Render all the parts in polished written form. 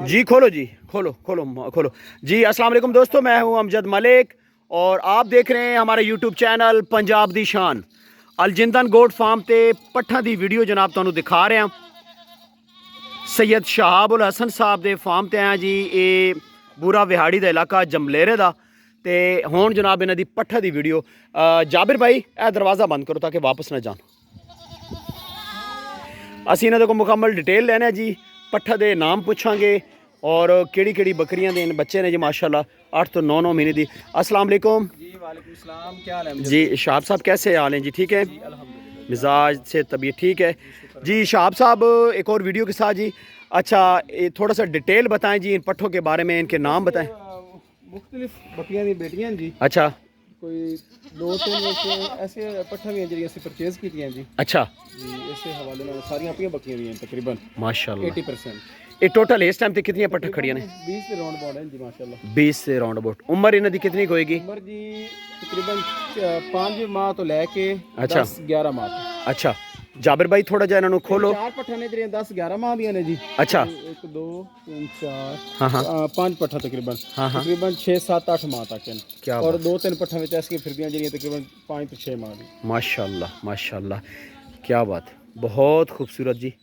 जी खोलो जी, खोलो खोलो खोलो जी। अस्सलाम वालेकुम दोस्तों, मैं हूं अमजद मलिक और आप देख रहे हैं हमारा यूट्यूब चैनल पंजाब दी शान। अलजिंदन गोट फार्म ते पट्ठा दी वीडियो जनाब तुहानू दिखा रहे हैं। सैयद शहाब उल हसन साहब दे फार्म ते हैं जी। ये बुरा विहाड़ी दा इलाका जमलेरे दा ते हुण जनाब इन्हां दी पट्ठा दी वीडियो। जाबिर भाई ए दरवाज़ा बंद करो ताकि वापस ना जान। असीं इन्हां दे कोल मुकम्मल डिटेल लैने जी, पट्ठा दे नाम पुछांगे और केड़ी केड़ी बकरियां दे बच्चे ने जी माशाल्लाह 8 तो 9 महीने दी। अस्सलाम वालेकुम जी। वालेकुम सलाम, क्या हाल है जी। शहाब साहब कैसे हाल हैं जी? ठीक है, मिजाज से तबीयत ठीक है जी। शहाब साहब एक और वीडियो के साथ जी। अच्छा, ये थोड़ा सा डिटेल बताएं जी इन पट्ठों के बारे में, इनके नाम बताएं। मुख्तलिफ बकरियां दी बेटियां जी। अच्छा, कोई 2-3 ऐसे पट्ठा भी जी असं परचेज की जी। अच्छा जी, इस हवाले नाल सारियां अपनी बकरियां दी तकरीबन माशाल्लाह। 80%। ये टोटल इस टाइम ते कितनी पट्ठा खड़ियां ने? 20 के राउंड अबाउट हैं जी माशाल्लाह। 20 से राउंड अबाउट। उम्र इन्हां दी कितनी होएगी? उम्र जी तकरीबन 5 माह तो लैके अच्छा 10-11 माह तक। अच्छा, जाबिर भाई थोड़ा जा इन्हां नू खोलो। 4 पट्ठा ने जेह्ड़ियां 10-11 माह दियां ने जी। अच्छा 1 2 3 4 हाँ हाँ 5 पट्ठा तकरीबन हाँ हाँ। तकरीबन 6-7-8 माह तक हैं। क्या और बात। 2-3 पट्ठा में ऐसी फिरदियां जेह्ड़ियां तकरीबन 5 तो 6 माह दी। माशाल्लाह माशाल्लाह, क्या बात, बहुत खूबसूरत जी।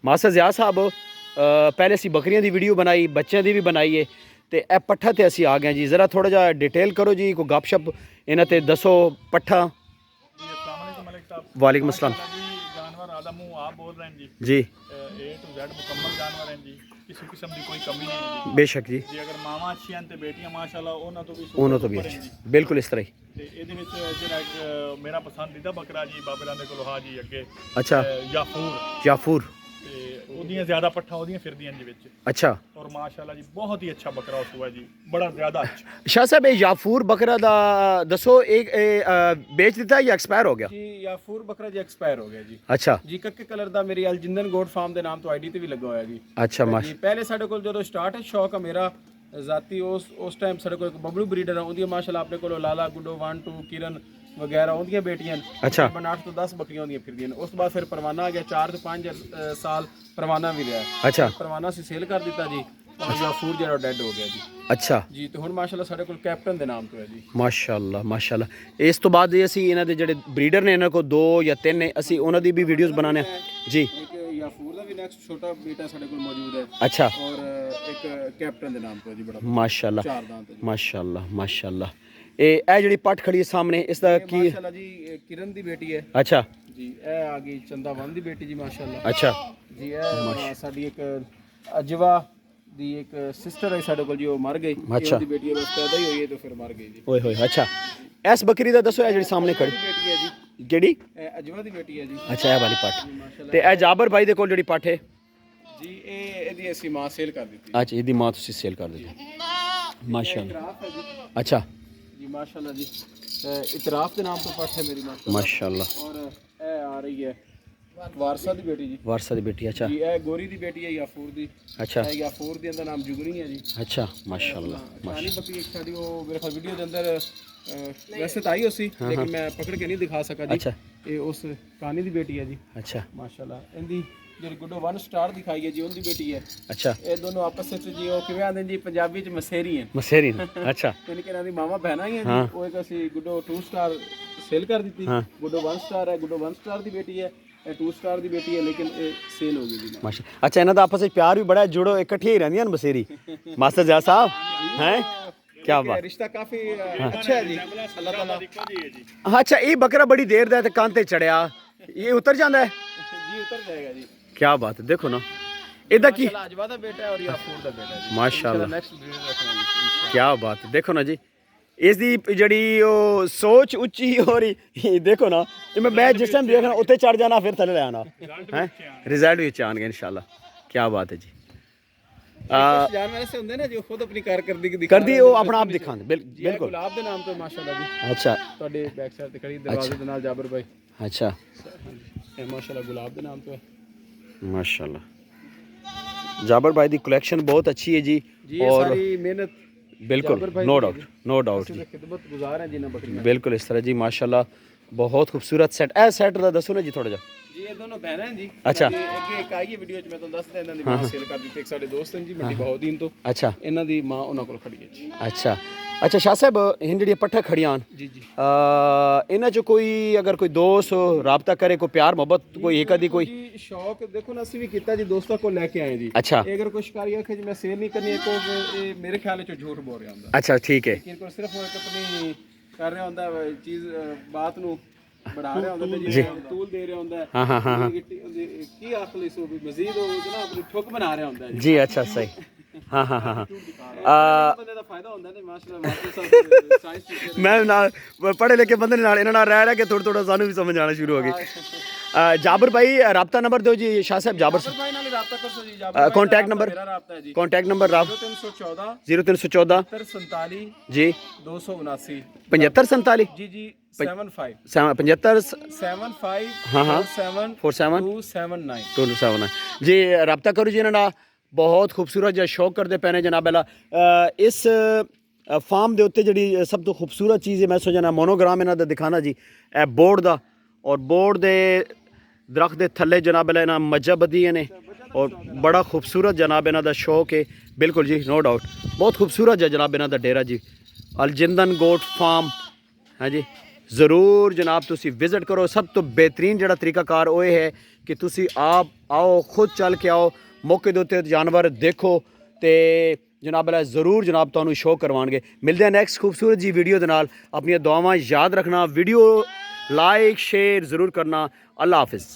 मास्टर ज़िया साहब पहले असी बकरियां दी वीडियो बनाई, बच्चों दी भी बनाई है, तो यह पट्ठा ते असी आ गए जी। ज़रा थोड़ा जा डिटेल करो जी, कोई गपशप इन्हां ते दसो पट्ठा। वालेकुम अस्सलाम जानवर आदम आप बोल रहे हैं जी। जी A to Z मुकम्मल जानवर हैं जी, किसी किस्म की कोई कमी नहीं है जी। बेशक जी, जी अगर मावा अच्छी हैं तो बेटियां माशाल्लाह उन्होंने तो भी उन्हों तो भी सुपर हैं अच्छी, जी। बिल्कुल इस तरह ही। ਤੇ ਇਹਦੇ ਵਿੱਚ ਜਿਹੜਾ ਮੇਰਾ ਪਸੰਦੀਦਾ ਬੱਕਰਾ ਜੀ ਬਾਬੇਲਾਂ ਦੇ ਕੋਲ ਹਾਂ ਜੀ ਅੱਗੇ अच्छा ਯਾਫੂਰ जाफूर। ਤੇ ਉਹਦੀਆਂ ਜ਼ਿਆਦਾ ਪੱਠਾਂ ਉਹਦੀਆਂ ਫਿਰਦੀਆਂ ਜੀ ਵਿੱਚ। अच्छा ਔਰ ਮਾਸ਼ਾਅੱਲਾ ਜੀ ਬਹੁਤ ਹੀ ਅੱਛਾ ਬੱਕਰਾ ਉਸ हुआ जी, बड़ा ज़्यादा अच्छा। शाह साहब ये याफूर बकरा दा दसो, एक बेच दिता या एक्सपायर हो गया? जी याफूर बकरा जी एक्सपायर हो गया जी। अच्छा जी कक्के कलर ਦਾ ਮੇਰੀ ਅਲਜਿੰਦਨ ਗੋਟ ਫਾਰਮ ਦੇ ਨਾਮ ਤੋਂ ਆਈਡੀ ਤੇ ਵੀ ਲੱਗਾ ਹੋਇਆ ਜੀ। अच्छा ਜੀ माश ਪਹਿਲੇ ਸਾਡੇ ਕੋਲ ਜਦੋਂ ਸਟਾਰਟ ਹੈ ਸ਼ੌਕ ਆ ਮੇਰਾ ਜ਼ਾਤੀ ਉਸ ਟਾਈਮ ਸਾਡੇ ਕੋਲ ਇੱਕ ਬਬਲੂ ਬਰੀਡਰ ਆ, ਉਹਦੀ ਮਾਸ਼ਾਅੱਲਾ ਆਪਣੇ ਕੋਲ ਲਾਲਾ ਗੁੱਡੋ 1 2 ਕਿਰਨ ਵਗੈਰਾ ਉਹਦੀਆਂ ਬੇਟੀਆਂ ਨੇ। अच्छा 8 ਤੋਂ 10 ਬੱਕਰੀਆਂ ਹੁੰਦੀਆਂ ਫਿਰਦੀਆਂ ਨੇ। ਉਸ ਤੋਂ ਬਾਅਦ ਫਿਰ ਪਰਵਾਨਾ ਆ ਗਿਆ, 4 ਤੋਂ 5 ਸਾਲ ਪਰਵਾਨਾ ਵੀ ਰਿਹਾ। अच्छा ਪਰਵਾਨਾ ਅਸੀਂ ਸੇਲ ਕਰ ਦਿੱਤਾ ਜੀ। ਯਾਫੂਰ ਜਿਹੜਾ ਡੈਡ ਹੋ ਗਿਆ ਜੀ। अच्छा ਜੀ ਤੇ ਹੁਣ ਮਾਸ਼ਾਅੱਲਾ ਸਾਡੇ ਕੋਲ ਕੈਪਟਨ ਦੇ ਨਾਮ ਤੋਂ ਹੈ ਜੀ। ਮਾਸ਼ਾਅੱਲਾ ਮਾਸ਼ਾਅੱਲਾ। ਇਸ ਤੋਂ ਬਾਅਦ ਅਸੀਂ ਇਹਨਾਂ ਦੇ ਜਿਹੜੇ ਬਰੀਡਰ ਨੇ, ਇਹਨਾਂ ਕੋਲ 2 ਜਾਂ 3 ਨੇ, ਅਸੀਂ ਉਹਨਾਂ ਦੀ ਵੀ ਵੀਡੀਓਜ਼ ਬਣਾਉਂਦੇ ਹਾਂ ਜੀ। ਇੱਕ ਯਾਫੂਰ ਦਾ ਵੀ ਨੈਕਸਟ ਛੋਟਾ ਬੇਟਾ ਸਾਡੇ ਕੋਲ ਮੌਜੂਦ ਹੈ अच्छा ਔਰ ਇੱਕ ਕੈਪਟਨ ਦੇ ਨਾਮ ਤੋਂ ਹੈ ਜੀ। ਬੜਾ माशाल्लाह 4 ਦਾਂਤ ਹੈ ਜੀ माशाल्लाह माशाल्लाह। ਇਹ ਜਿਹੜੀ ਪੱਟ ਖੜੀ ਹੈ ਸਾਹਮਣੇ, ਇਸ ਦਾ ਕੀ? ਮਾਸ਼ਾਅੱਲਾ ਜੀ ਇਹ ਕਿਰਨ ਦੀ ਬੇਟੀ ਹੈ अच्छा ਜੀ। ਇਹ ਆ ਗਈ ਚੰਦਾ ਵਨ ਦੀ ਬੇਟੀ ਜੀ ਮਾਸ਼ਾਅੱਲਾ अच्छा ਜੀ। ਇਹ ਸਾਡੀ ਇੱਕ ਅਜਵਾ ਦੀ ਇੱਕ ਸਿਸਟਰ ਹੈ ਸਾਡੇ ਕੋਲ ਜੀ, ਉਹ ਮਰ ਗਈ। ਅੱਛਾ। ਉਹਦੀ ਬੇਟੀ ਬਸ ਪੈਦਾ ਹੀ ਹੋਈ ਹੈ ਤੇ ਫਿਰ ਮਰ ਗਈ ਜੀ। ओए होए अच्छा। ਇਸ ਬੱਕਰੀ ਦਾ ਦੱਸੋ, ਇਹ ਜਿਹੜੀ ਸਾਹਮਣੇ ਖੜੀ ਬੇਟੀ ਹੈ ਜੀ, ਕਿਹੜੀ? ਇਹ ਅਜਵਾ ਦੀ ਬੇਟੀ ਹੈ ਜੀ। ਅੱਛਾ, ਇਹ ਵਾਲੀ ਪੱਟ। ਮਾਸ਼ਾਅੱਲਾ ਤੇ ਇਹ ਜਾਬਰ ਭਾਈ ਦੇ ਕੋਲ ਜਿਹੜੀ ਪੱਟ ਹੈ, ਜੀ ਇਹਦੀ ਅਸੀਂ ਮਾਂ ਸੇਲ ਕਰ ਦਿੱਤੀ। ਅੱਛਾ ਇਹਦੀ ਮਾਂ ਤੁਸੀਂ ਸੇਲ ਕਰ ਦਿੱਤੀ। ਮਾਸ਼ਾਅੱਲਾ ਇਤਰਾਫ ਹੈ ਜੀ। अच्छा ਜੀ ਮਾਸ਼ਾਅੱਲਾ ਜੀ ਇਤਰਾਫ ਦੇ ਨਾਮ ਤੋਂ ਪੱਠ ਹੈ ਮੇਰੀ ਮਾਸ਼ਾਅੱਲਾ। माशाल्लाह। ਔਰ ਇਹ ਆ ਰਹੀ ਹੈ ਵਾਰਸਾ ਦੀ ਬੇਟੀ ਜੀ। वारसा दी बेटी। अच्छा ਜੀ ਇਹ ਗੋਰੀ ਦੀ ਬੇਟੀ ਹੈ ਯਾਫੂਰ ਦੀ। अच्छा ਇਹ ਯਾਫੂਰ ਦੀ ਅੰਦਰ ਨਾਮ ਜੁਗਨੀ ਹੈ ਜੀ। अच्छा माशाल्लाह ਕਾਨੀ ਬੱਕਰੀ ਇੱਕ ਸਾਡੀ ਉਹ ਮੇਰੇ ਖਿਆਲ ਵੀਡੀਓ ਦੇ ਅੰਦਰ ਵੈਸੇ ਤਾਂ ਆਈ ਹੋਸੀ, ਲੇਕਿਨ ਮੈਂ ਪਕੜ ਕੇ ਨਹੀਂ ਦਿਖਾ ਸਕਾਂ ਜੀ। अच्छा ਇਹ ਉਸ ਕਾਨੀ ਦੀ ਬੇਟੀ ਹੈ ਜੀ अच्छा ਮਾਸ਼ਾਅੱਲਾ। ਇਹਦੀ ਜਿਹੜੀ ਗੁੱਡੋ 1 ਸਟਾਰ ਦਿਖਾਈ ਹੈ ਜੀ, ਉਹਦੀ ਬੇਟੀ ਹੈ। अच्छा ਇਹ ਦੋਨੋਂ ਆਪਸ ਵਿੱਚ ਜੀ ਉਹ ਕਿਵੇਂ ਆਂਦੇ ਜੀ ਪੰਜਾਬੀ ਚ ਮਸੇਰੀ ਹੈ। मसेरी ने। अच्छा ਯਾਨੀ ਕਿ ਇਹਨਾਂ ਦੀ ਮਾਮਾ ਭੈਣਾਂ ਹੀ ਹੈ ਹਾਂ। ਜੀ। ਉਹ ਇੱਕ ਅਸੀਂ ਗੁੱਡੋ 2 ਸਟਾਰ ਸੇਲ ਕਰ ਦਿੱਤੀ। ਹਾਂ। ਗੁੱਡੋ 1 ਸਟਾਰ ਹੈ, ਗੁੱਡੋ 1 ਸਟਾਰ ਦੀ ਬੇਟੀ ਹੈ। ਇਹ 2 ਸਟਾਰ ਦੀ ਬੇਟੀ ਹੈ, ਲੇਕਿਨ ਇਹ ਸੇਲ ਹੋ ਗਈ ਜੀ। माशा। अच्छा, इन्हों का आपस में प्यार भी बड़ा है, जुड़ो इकट्ठे ही रहंदियां न बसेरी। मास्टर ज़िया साहब हैं, क्या ਇਹ बात। ਰਿਸ਼ਤਾ ਕਾਫੀ ਅੱਛਾ ਹੈ ਜੀ। ਅੱਲਾਹ ਤਾਲਾ ਜੀ अच्छा, ये बकरा बड़ी देर दा ते कान ते चढ़िया, ये उतर जाता है? ਉਤਰ ਜਾਏਗਾ ਜੀ। क्या बात है, देखो ना इदा की ਮਾਸ਼ਾਅੱਲਾ ਅਜਵਾ ਦਾ ਬੇਟਾ ਹੈ ਔਰ ਯਾਫੂਰ ਦਾ ਬੇਟਾ ਹੈ ਜੀ। माशाल्लाह। ਨੈਕਸਟ ਵੀਡੀਓ ਰੱਖਾਂਗੇ ਇੰਸ਼ਾਅੱਲਾ। क्या बात है, देखो ना जी इसकी जड़ी सोच उच्ची हो रही। देखो ना ये मैं जिस टाइम देखना उत्ते चढ़ जाना, फिर थले ले आना है। रिजल्ट भी आएंगे इंशाल्लाह। क्या बात है जी। ਕੁਝ ਜਾਨਵਰ ਐਸੇ ਹੁੰਦੇ ਨੇ ਜੋ ਖੁਦ ਆਪਣੀ ਕਾਰਕਰਦਗੀ ਦਿਖਾ कर दी वो अपना आप दिखाते बिल्कुल। ਗੁਲਾਬ ਦੇ ਨਾਮ ਤੋਂ ਮਾਸ਼ਾਅੱਲਾ ਜੀ। अच्छा ਤੁਹਾਡੇ ਬੈਕ ਸਾਈਡ ਤੇ ਖੜੀ ਦਰਵਾਜ਼ੇ ਦੇ ਨਾਲ ਜਾਬਰ ਭਾਈ। अच्छा ਇਹ ਮਾਸ਼ਾਅੱਲਾ ਗੁਲਾਬ ਦੇ ਨਾਮ ਤੋਂ ਹੈ माशाल्लाह। जाबर भाई की कलेक्शन बहुत अच्छी है जी। ਜੀ। ਇਹ और ਸਾਰੀ ਮਿਹਨਤ बिल्कुल जाबर भाई नो की डाउट नो डाउट ਅਸੀਂ जी, ਤਾਂ ਖਿਦਮਤ ਗੁਜ਼ਾਰ हैं जिन्हें बकरियां। बिल्कुल इस तरह जी माशाल्लाह। बहुत खूबसूरत सेट ए सेट ਦਾ ਦੱਸੋ ਨਾ ਜੀ ਥੋੜਾ ਜਿਹਾ ਜੀ ਇਹ ਦੋਨੋਂ ਭੈਣਾਂ ਜੀ ਅੱਛਾ। ਅੱਗੇ ਇੱਕ ਆਈ ਹੈ ਵੀਡੀਓ 'ਚ ਮੈਂ ਤੁਹਾਨੂੰ ਦੱਸਦਾ ਇਹਨਾਂ ਦੀ ਮਾਂ ਸੇਲ ਕਰ ਦਿੱਤੀ ਇੱਕ ਸਾਡੇ ਦੋਸਤ ਨੇ ਜੀ ਮੰਡੀ ਬਹੁਦੀਨ ਤੋਂ ਅੱਛਾ ਇਹਨਾਂ ਦੀ ਮਾਂ ਉਹਨਾਂ ਕੋਲ ਖੜੀ ਹੈ ਜੀ ਅੱਛਾ ਅੱਛਾ ਸ਼ਾਹ ਸਾਹਿਬ ਇਹ ਜਿਹੜੀਆਂ ਪੱਠਾ ਖੜੀਆਂ ਹਨ ਜੀ ਜੀ ਇਹਨਾਂ 'ਚ ਕੋਈ ਅਗਰ ਕੋਈ ਦੋਸਤ ਰਾਬਤਾ ਕਰੇ ਕੋਈ ਪਿਆਰ ਮੁਹੱਬਤ ਕੋਈ ਇੱਕ ਅੱਧੀ ਕੋਈ ਜੀ ਸ਼ੌਕ ਦੇਖੋ ਨਾ ਅਸੀਂ ਵੀ ਕੀਤਾ ਜੀ ਦੋਸਤਾਂ ਕੋਲ ਲੈ ਕੇ ਆਏ ਜੀ ਅੱਛਾ ਇਹ ਅਗਰ ਕੋਈ ਸ਼ਿਕਾਰੀ ਆਖੇ ਜੀ ਮੈਂ ਸੇਲ ਨਹੀਂ ਕਰਨੀ ਇਹ ਮੇਰੇ ਖਿਆਲ 'ਚ ਝੂਠ ਬੋਲ ਰਿਹਾ ਹੁੰਦਾ ਅੱਛਾ ਠੀਕ ਹੈ ਲੇਕਿਨ ਕੋਈ ਸਿਰਫ ਉਹ ਇੱਕ ਆਪਣੀ ਕਰ ਰਿਹਾ ਹੁੰਦਾ ਚੀਜ਼ ਬਾਤ ਨੂੰ बढ़ा रहा होता है जी तूल दे रहा होता है हाँ हाँ हाँ की आखिर सो भी मजीद हो ना अपनी ठुक बना रहा होता है जी अच्छा सही हाँ हाँ हाँ बंदे दा फायदा होता है माशाल्लाह वाकई सब साइंस टीचर मैं ਨਾਲ ਪੜ੍ਹੇ ਲਿਖੇ ਬੰਦੇ ਨਾਲ ਇਹਨਾਂ ਨਾਲ ਰਹਿ ਕੇ ਥੋੜਾ ਥੋੜਾ ਸਾਨੂੰ ਵੀ ਸਮਝ ਆਣਾ ਸ਼ੁਰੂ ਹੋ ਗਈ ਜਾਬਰ ਭਾਈ ਰਾਬਤਾ ਨੰਬਰ ਦਿਓ ਜੀ ਸ਼ਾਹ ਸਾਹਿਬ ਜਾਬਰ भाई नाल राब्ता कर सो जी जाबर कॉन्टैक्ट नंबर मेरा राब्ता है जी कॉन्टैक्ट नंबर 0314 0314 47 जी 279 7547 जी जी 75 75 75 हाँ हाँ 47 279 279 ਜੀ ਰਾਬਤਾ ਕਰੋ ਜੀ ਇਹਨਾਂ ਨਾਲ ਬਹੁਤ ਖੂਬਸੂਰਤ ਜਿਹਾ ਸ਼ੌਕ ਕਰਦੇ ਪਏ ਨੇ ਜਨਾਬ ਅੱਲਾ ਇਸ ਫਾਰਮ ਦੇ ਉੱਤੇ ਜਿਹੜੀ ਸਭ ਤੋਂ ਖੂਬਸੂਰਤ ਚੀਜ਼ ਹੈ ਮੈਂ ਸੋਚਣਾ ਮੋਨੋਗ੍ਰਾਮ ਇਹਨਾਂ ਦਾ ਦਿਖਾਣਾ ਜੀ ਇਹ ਬੋਰਡ ਦਾ ਔਰ ਬੋਰਡ ਦੇ ਦਰਖਤ ਦੇ ਥੱਲੇ ਜਨਾਬ ਅੱਲਾ ਇਹਨਾਂ ਮੱਝਾਂ ਬੱਧੀਆਂ ਨੇ ਔਰ ਬੜਾ ਖੂਬਸੂਰਤ ਜਨਾਬ ਇਹਨਾਂ ਦਾ ਸ਼ੌਕ ਹੈ ਬਿਲਕੁਲ ਜੀ ਨੋ ਡਾਊਟ ਬਹੁਤ ਖੂਬਸੂਰਤ ਜਿਹਾ ਜਨਾਬ ਇਹਨਾਂ ਦਾ ਡੇਰਾ ਜੀ ਅਲਜਿੰਦਨ ਗੋਟ ਫਾਰਮ हाँ जी ज़रूर जनाब तुसी विजिट करो सब तो बेहतरीन जड़ा तरीकाकार वो है कि तुसी आप आओ खुद चल के आओ मौके दे उत्ते जानवर देखो तो जनाब अल्लाह ज़रूर जनाब तुहानू शो करवाएंगे मिलते हैं नैक्सट खूबसूरत जी वीडियो दे नाल अपनी दुआवां याद रखना वीडियो लाइक शेयर ज़रूर करना अल्लाह हाफिज़।